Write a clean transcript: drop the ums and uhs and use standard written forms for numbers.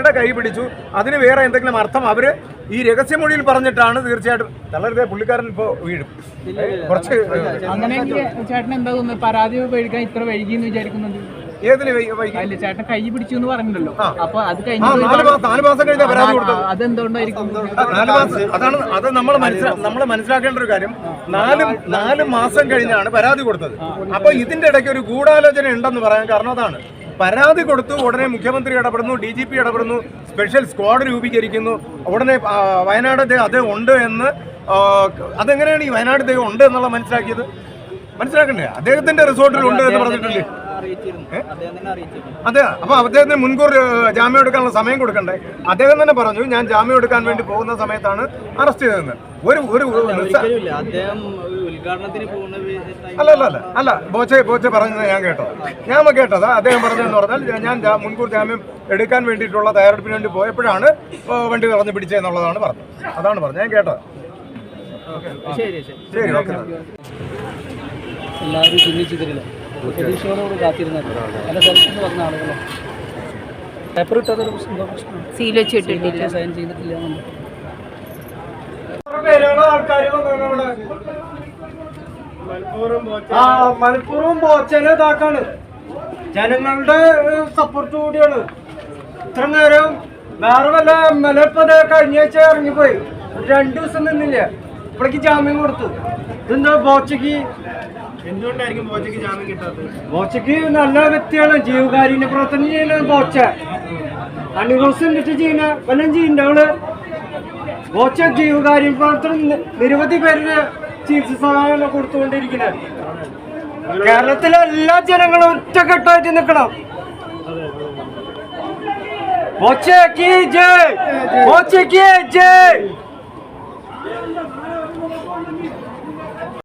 തള്ളയുടെ കൈ പിടിച്ചു. അതിന് വേറെ എന്തെങ്കിലും അർത്ഥം അവര് ഈ രഹസ്യമൊഴിയിൽ പറഞ്ഞിട്ടാണ് തീർച്ചയായിട്ടും തള്ളരുതേ, പുള്ളിക്കാരൻ ഇപ്പോൾ വീഴും. കുറച്ച് അങ്ങനെയെങ്കിൽ ചേട്ടൻ എന്താ തോന്നുന്നത്, പരാതി മേടിക്കാൻ ഇത്ര വൈകിയെന്ന് വിചാരിക്കുന്നുണ്ട്? ഏതിന് ചേട്ടൻ കൈ പിടിച്ചു എന്ന് പറഞ്ഞല്ലോ, അപ്പൊ അത് 4 മാസം കഴിഞ്ഞ പരാതി കൊടുത്തത് അതെന്തുകൊണ്ടായിരിക്കും? 4 മാസം, അതാണ് അത് നമ്മൾ മനസ്സിലാക്കേണ്ട ഒരു കാര്യം. 4 മാസം കഴിഞ്ഞാണ് പരാതി കൊടുത്തത്. അപ്പൊ ഇതിന്റെ ഇടയ്ക്ക് ഒരു ഗൂഢാലോചന ഉണ്ടെന്ന് പറയാൻ കാരണം അതാണ്. പരാതി കൊടുത്തു, ഉടനെ മുഖ്യമന്ത്രി ഇടപെടുന്നു, DGP ഇടപെടുന്നു, സ്പെഷ്യൽ സ്ക്വാഡ് രൂപീകരിക്കുന്നു. ഉടനെ വയനാട് അത് ഉണ്ട് എന്ന്, അതെങ്ങനെയാണ് ഈ വയനാട് അദ്ദേഹം ഉണ്ട് എന്നുള്ള മനസ്സിലാക്കണ്ടേ? അദ്ദേഹത്തിന്റെ റിസോർട്ടിൽ ഉണ്ട് എന്ന് പറഞ്ഞിട്ടില്ലേ? അതെ. അപ്പൊ അദ്ദേഹത്തിന് മുൻകൂർ ജാമ്യം എടുക്കാനുള്ള സമയം കൊടുക്കണ്ടേ? അദ്ദേഹം തന്നെ പറഞ്ഞു, ഞാൻ ജാമ്യം എടുക്കാൻ വേണ്ടി പോകുന്ന സമയത്താണ് അറസ്റ്റ് ചെയ്തതെന്ന്. അല്ല ബോച്ചെ പറഞ്ഞത് ഞാൻ കേട്ടത്. അദ്ദേഹം പറഞ്ഞതെന്ന് പറഞ്ഞാൽ ഞാൻ മുൻകൂർ ജാമ്യം എടുക്കാൻ വേണ്ടിയിട്ടുള്ള തയ്യാറെടുപ്പിന് വേണ്ടി പോയപ്പോഴാണ് വണ്ടി തടഞ്ഞു പിടിച്ചതെന്നുള്ളതാണ് പറഞ്ഞത്. അതാണ് പറഞ്ഞത്, ഞാൻ കേട്ടത്. ശരി, ഓക്കെ. എല്ലാവരും ചിന്തിച്ചിട്ടില്ല, പ്രതീക്ഷയോടുകൂടി കാത്തിരുന്നത് പല സ്ഥലത്തുനിന്ന് വന്ന ആളുകളോ പേപ്പർ ഇട്ടതൊരു സീൽ വെച്ചിട്ടില്ല, സൈൻ ചെയ്തിട്ടില്ല. മലപ്പുറം ബോച്ചനെ ഇതാക്കാണ്, ജനങ്ങളുടെ സപ്പോർട്ട് കൂടിയാണ്. ഇത്ര നേരം വേറെ വല്ല MLA ഇപ്പൊ കഴിഞ്ഞ ആഴ്ച ഇറങ്ങിപ്പോയി, 2 ദിവസം നിന്നില്ല, ഇവിടേക്ക് ജാമ്യം കൊടുത്തു. ഇതെന്താ ബോച്ചയ്ക്ക്? എന്തുകൊണ്ടായിരിക്കും ബോച്ചയ്ക്ക് ജാമ്യം കിട്ടാത്തത്? ബോച്ചയ്ക്ക് നല്ല വ്യക്തിയാണ്, ജീവകാരുണ്യ പ്രവർത്തനം ചെയ്യുന്ന ബോച്ച. അണിറോസ് എന്നിട്ട് ചെയ്യുന്ന വല്ലതും ചെയ്യണ്ട അവള്. ബോച്ച ജീവകാരുണ്യ പ്രവർത്തനം നിരവധി പേരിന് ചികിത്സ സഹായം കൊടുത്തുകൊണ്ടിരിക്കുന്നത്. കേരളത്തിലെ എല്ലാ ജനങ്ങളും ഒറ്റക്കെട്ടായിട്ട് നിൽക്കണം. ബോച്ചയ്ക്ക് ജയ്, ബോച്ചയ്ക്ക് ജയ്.